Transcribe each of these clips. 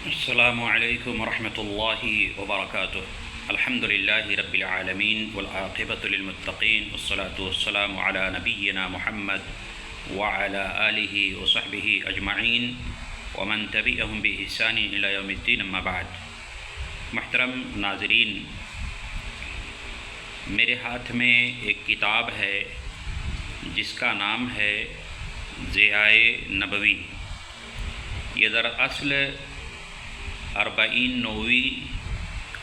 السلام علیکم ورحمۃ اللہ وبرکاتہ۔ الحمد للہ رب العالمین والعاقبۃ للمتقین والصلاة والسلام علی نبینا محمد وعلی آلہ وصحبہ اجمعین ومن تبعہم بإحسان الی یوم الدین، اما بعد۔ محترم ناظرین، میرے ہاتھ میں ایک کتاب ہے جس کا نام ہے ضیاء نبوی۔ یہ دراصل 40 نووی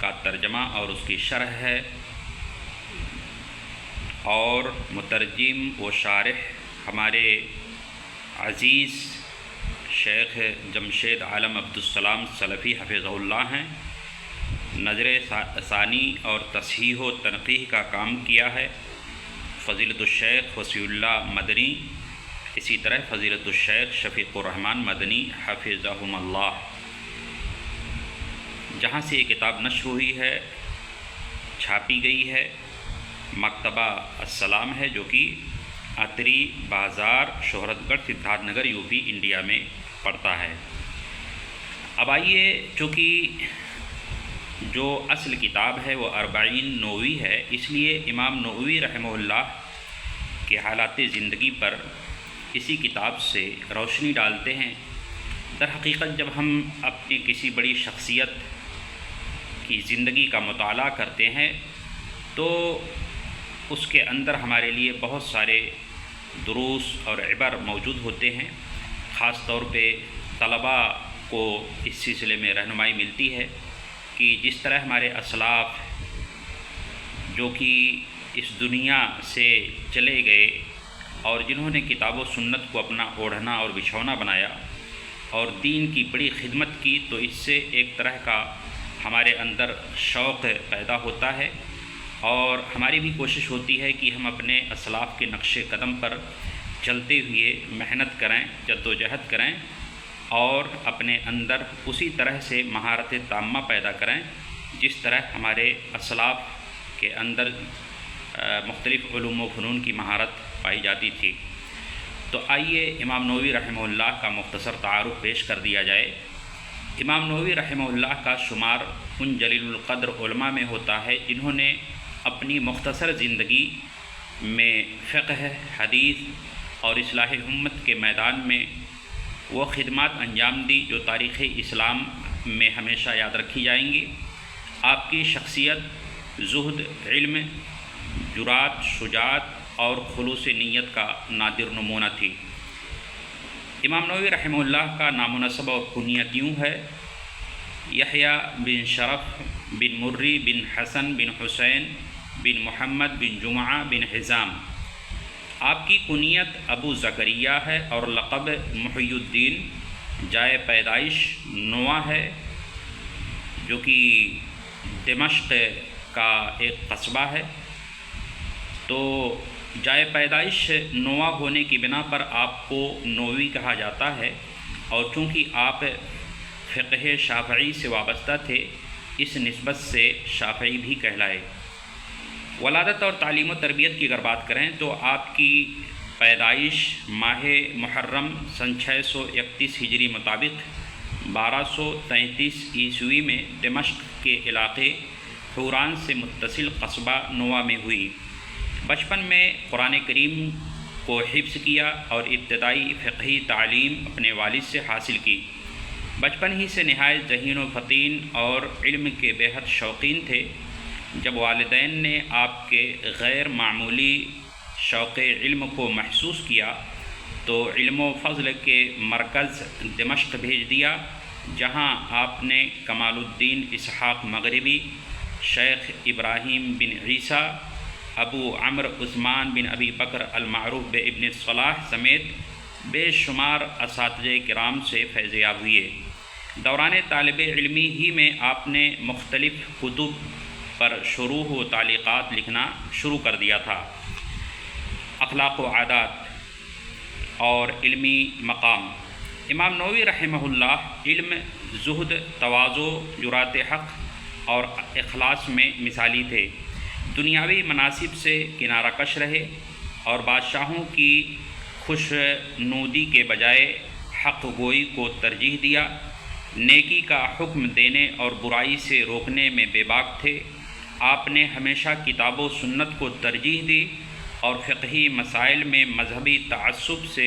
کا ترجمہ اور اس کی شرح ہے، اور مترجم و شارح ہمارے عزیز شیخ جمشید عالم عبدالسلام سلفی حفظہ اللہ ہیں۔ نظر ثانی اور تصحیح و تنقیح کا کام کیا ہے فضیلت الشیخ وصی اللہ مدنی، اسی طرح فضیلت الشیخ شفیق الرحمن مدنی حفظہم اللہ۔ جہاں سے یہ کتاب نشر ہوئی ہے، چھاپی گئی ہے، مکتبہ السلام ہے، جو کہ اتری بازار، شہرت گڑھ، Siddharth Nagar, U P, India میں پڑتا ہے۔ اب آئیے، چونکہ جو اصل کتاب ہے وہ 40 نووی ہے، اس لیے امام نووی رحمہ اللہ کے حالات زندگی پر اسی کتاب سے روشنی ڈالتے ہیں۔ در حقیقت جب ہم اپنی کسی بڑی شخصیت کی زندگی کا مطالعہ کرتے ہیں تو اس کے اندر ہمارے لیے بہت سارے دروس اور عبر موجود ہوتے ہیں۔ خاص طور پہ طلباء کو اس سلسلے میں رہنمائی ملتی ہے کہ جس طرح ہمارے اسلاف جو کہ اس دنیا سے چلے گئے اور جنہوں نے کتاب و سنت کو اپنا اوڑھنا اور بچھونا بنایا اور دین کی بڑی خدمت کی، تو اس سے ایک طرح کا ہمارے اندر شوق پیدا ہوتا ہے، اور ہماری بھی کوشش ہوتی ہے کہ ہم اپنے اسلاف کے نقش قدم پر چلتے ہوئے محنت کریں، جد و جہد کریں، اور اپنے اندر اسی طرح سے مہارت تامہ پیدا کریں جس طرح ہمارے اسلاف کے اندر مختلف علوم و فنون کی مہارت پائی جاتی تھی۔ تو آئیے امام نووی رحمہ اللہ کا مختصر تعارف پیش کر دیا جائے۔ امام نووی رحمہ اللہ کا شمار ان جلیل القدر علماء میں ہوتا ہے جنہوں نے اپنی مختصر زندگی میں فقہ، حدیث اور اصلاح امت کے میدان میں وہ خدمات انجام دی جو تاریخ اسلام میں ہمیشہ یاد رکھی جائیں گی۔ آپ کی شخصیت زہد، علم، جرات، شجاعت اور خلوص نیت کا نادر نمونہ تھی۔ امام نووی رحمہ اللہ کا نام و نسب اور کنیت یوں ہے: یحییٰ بن شرف بن مری بن حسن بن حسین بن محمد بن جمعہ بن حزام۔ آپ کی کنیت ابو زکریا ہے اور لقب محی الدین۔ جائے پیدائش نواں ہے، جو کہ دمشق کا ایک قصبہ ہے۔ تو جائے پیدائش نواں ہونے کی بنا پر آپ کو نووی کہا جاتا ہے، اور چونکہ آپ فقہ شافعی سے وابستہ تھے، اس نسبت سے شافعی بھی کہلائے۔ ولادت اور تعلیم و تربیت کی اگر بات کریں تو آپ کی پیدائش ماہ محرم سن 631 ہجری مطابق 1233 عیسوی میں دمشق کے علاقے حوران سے متصل قصبہ نواں میں ہوئی۔ بچپن میں قرآن کریم کو حفظ کیا اور ابتدائی فقہی تعلیم اپنے والد سے حاصل کی۔ بچپن ہی سے نہایت ذہین و فطین اور علم کے بے حد شوقین تھے۔ جب والدین نے آپ کے غیر معمولی شوق علم کو محسوس کیا تو علم و فضل کے مرکز دمشق بھیج دیا، جہاں آپ نے کمال الدین اسحاق مغربی، شیخ ابراہیم بن عیسیٰ، ابو عمرو عثمان بن ابی بکر المعروف بابن الصلاح سمیت بے شمار اساتذہ کرام سے فیض یاب ہوئے۔ دوران طالب علمی ہی میں آپ نے مختلف کتب پر شروح و تعلیقات لکھنا شروع کر دیا تھا۔ اخلاق و عادات اور علمی مقام: امام نووی رحمہ اللہ علم، زہد، تواضع، جرات حق اور اخلاص میں مثالی تھے۔ دنیاوی مناصب سے کنارہ کش رہے اور بادشاہوں کی خوش نودی کے بجائے حق گوئی کو ترجیح دیا۔ نیکی کا حکم دینے اور برائی سے روکنے میں بے باک تھے۔ آپ نے ہمیشہ کتاب و سنت کو ترجیح دی اور فقہی مسائل میں مذہبی تعصب سے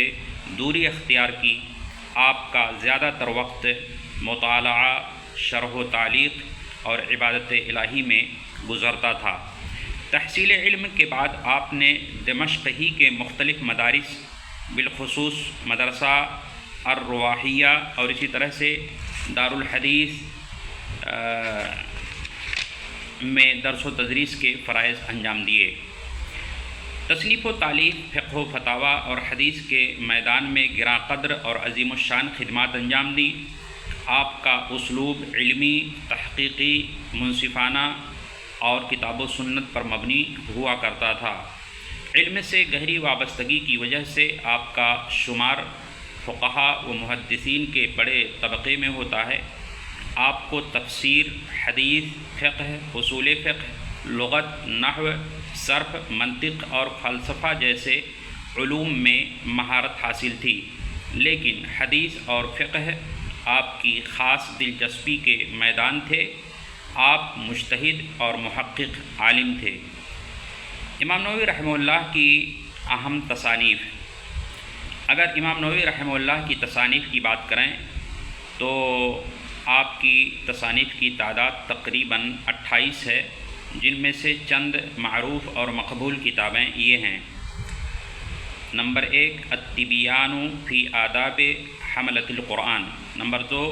دوری اختیار کی۔ آپ کا زیادہ تر وقت مطالعہ، شرح و تعلیق اور عبادت الہی میں گزرتا تھا۔ تحصیل علم کے بعد آپ نے دمشق ہی کے مختلف مدارس، بالخصوص مدرسہ الرواحیہ اور اسی طرح سے دارالحدیث میں درس و تدریس کے فرائض انجام دیے۔ تصنیف و تالیف، فقہ و فتاوی اور حدیث کے میدان میں گراں قدر اور عظیم الشان خدمات انجام دی۔ آپ کا اسلوب علمی، تحقیقی، منصفانہ اور کتاب و سنت پر مبنی ہوا کرتا تھا۔ علم سے گہری وابستگی کی وجہ سے آپ کا شمار فقہا و محدثین کے بڑے طبقے میں ہوتا ہے۔ آپ کو تفسیر، حدیث، فقہ، اصول فقہ، لغت، نحو، صرف، منطق اور فلسفہ جیسے علوم میں مہارت حاصل تھی، لیکن حدیث اور فقہ آپ کی خاص دلچسپی کے میدان تھے۔ آپ مجتہد اور محقق عالم تھے۔ امام نووی رحمہ اللہ کی اہم تصانیف۔ اگر امام نووی رحمہ اللہ کی تصانیف کی بات کریں تو آپ کی تصانیف کی تعداد تقریباً 28 ہے، جن میں سے چند معروف اور مقبول کتابیں یہ ہیں۔ نمبر 1 التبیان فی آداب حملۃ القرآن۔ نمبر 2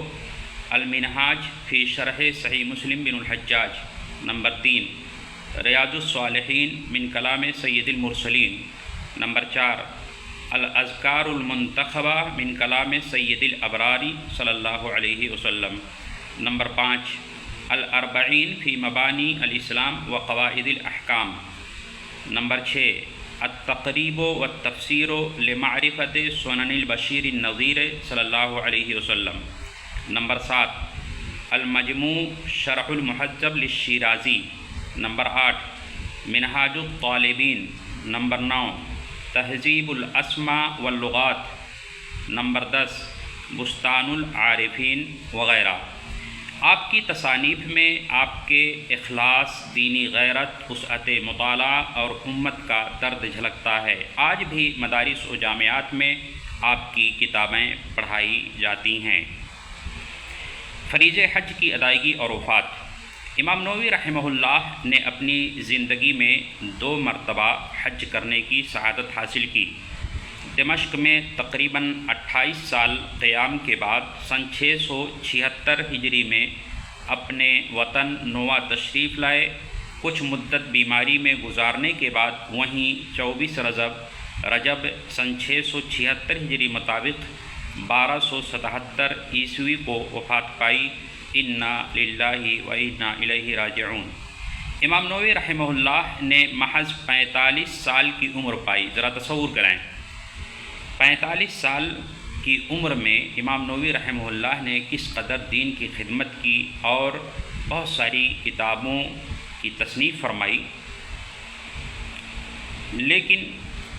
المنہاج فی شرح صحیح مسلم بن الحجاج۔ نمبر 3 ریاض الصالحین من کلام سید المرسلین۔ نمبر 4 الاذکار المنتخبہ من کلام سید الابرار صلی اللہ علیہ وسلم۔ نمبر 5 الاربعین فی مبانی الاسلام و قواعد الاحکام۔ نمبر 6 التقریب والتفسیر لمعرفت سنن البشیر النذیر صلی اللہ علیہ وسلم۔ نمبر 7 المجموع شرح المہذب للشیرازی۔ نمبر 8 منہاج الطالبین۔ نمبر 9 تہذیب الاسماء واللغات۔ نمبر 10 بستان العارفین وغیرہ۔ آپ کی تصانیف میں آپ کے اخلاص، دینی غیرت، وسعت مطالعہ اور امت کا درد جھلکتا ہے۔ آج بھی مدارس و جامعات میں آپ کی کتابیں پڑھائی جاتی ہیں۔ فریض حج کی ادائیگی اور وفات۔ امام نووی رحمہ اللہ نے اپنی زندگی میں 2 مرتبہ حج کرنے کی سعادت حاصل کی۔ دمشق میں تقریباً 28 سال قیام کے بعد سن 676 ہجری میں اپنے وطن نوا تشریف لائے۔ کچھ مدت بیماری میں گزارنے کے بعد وہیں 24 رجب سن 676 ہجری مطابق 1277 عیسوی کو وفات پائی۔ انا للہ و انا الیہ راجعون۔ امام نووی رحمہ اللہ نے محض 45 سال کی عمر پائی۔ ذرا تصور کریں، 45 سال کی عمر میں امام نووی رحمہ اللہ نے کس قدر دین کی خدمت کی اور بہت ساری کتابوں کی تصنیف فرمائی، لیکن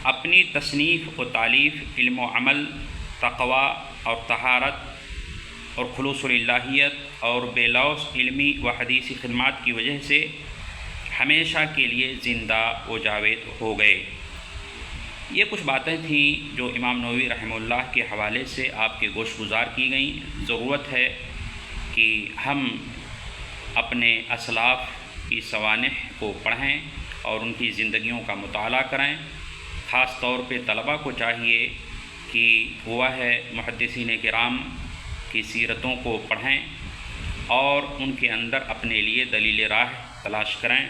اپنی تصنیف و تالیف، علم و عمل، تقوی اور طہارت اور خلوص الالہیت اور بے لوث علمی و حدیثی خدمات کی وجہ سے ہمیشہ کے لیے زندہ و جاوید ہو گئے۔ یہ کچھ باتیں تھیں جو امام نووی رحمہ اللہ کے حوالے سے آپ کے گوش گزار کی گئیں۔ ضرورت ہے کہ ہم اپنے اسلاف کی سوانح کو پڑھیں اور ان کی زندگیوں کا مطالعہ کریں۔ خاص طور پہ طلباء کو چاہیے کہ ہوا ہے محدثین کرام کی سیرتوں کو پڑھیں اور ان کے اندر اپنے لیے دلیل راہ تلاش کریں۔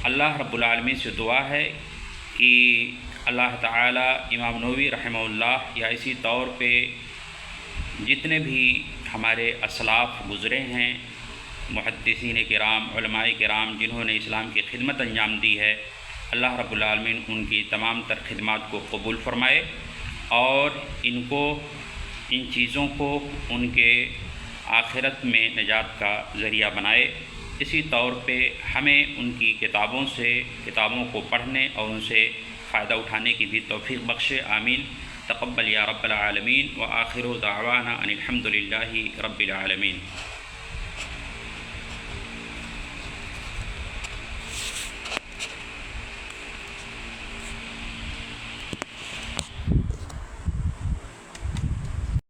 اللہ رب العالمین سے دعا ہے کہ اللہ تعالی امام نووی رحمہ اللہ یا اسی طور پہ جتنے بھی ہمارے اسلاف گزرے ہیں، محدثین کرام، علماء کرام، جنہوں نے اسلام کی خدمت انجام دی ہے، اللہ رب العالمین ان کی تمام تر خدمات کو قبول فرمائے اور ان کو، ان چیزوں کو ان کے آخرت میں نجات کا ذریعہ بنائے۔ اسی طور پہ ہمیں ان کی کتابوں کو پڑھنے اور ان سے فائدہ اٹھانے کی بھی توفیق بخشے۔ آمین۔ تقبل یا رب العالمین، وآخر دعوانا ان الحمد للہ رب العالمین۔